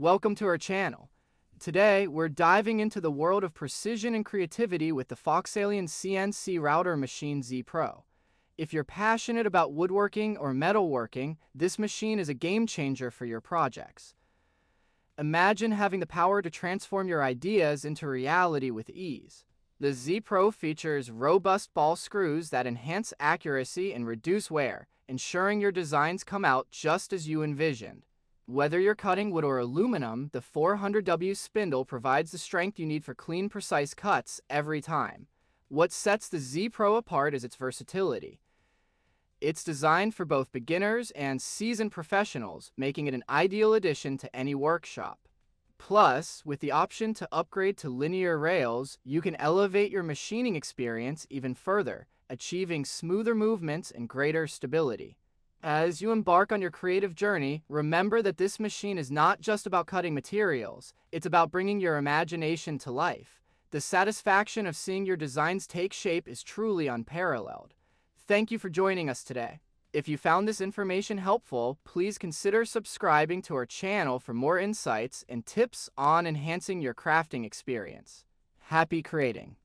Welcome to our channel. Today, we're diving into the world of precision and creativity with the FoxAlien CNC Router Machine Z Pro. If you're passionate about woodworking or metalworking, this machine is a game changer for your projects. Imagine having the power to transform your ideas into reality with ease. The Z Pro features robust ball screws that enhance accuracy and reduce wear, ensuring your designs come out just as you envisioned. Whether you're cutting wood or aluminum, the 400W spindle provides the strength you need for clean, precise cuts every time. What sets the Z Pro apart is its versatility. It's designed for both beginners and seasoned professionals, making it an ideal addition to any workshop. Plus, with the option to upgrade to linear rails, you can elevate your machining experience even further, achieving smoother movements and greater stability. As you embark on your creative journey, remember that this machine is not just about cutting materials, it's about bringing your imagination to life. The satisfaction of seeing your designs take shape is truly unparalleled. Thank you for joining us today. If you found this information helpful, please consider subscribing to our channel for more insights and tips on enhancing your crafting experience. Happy creating!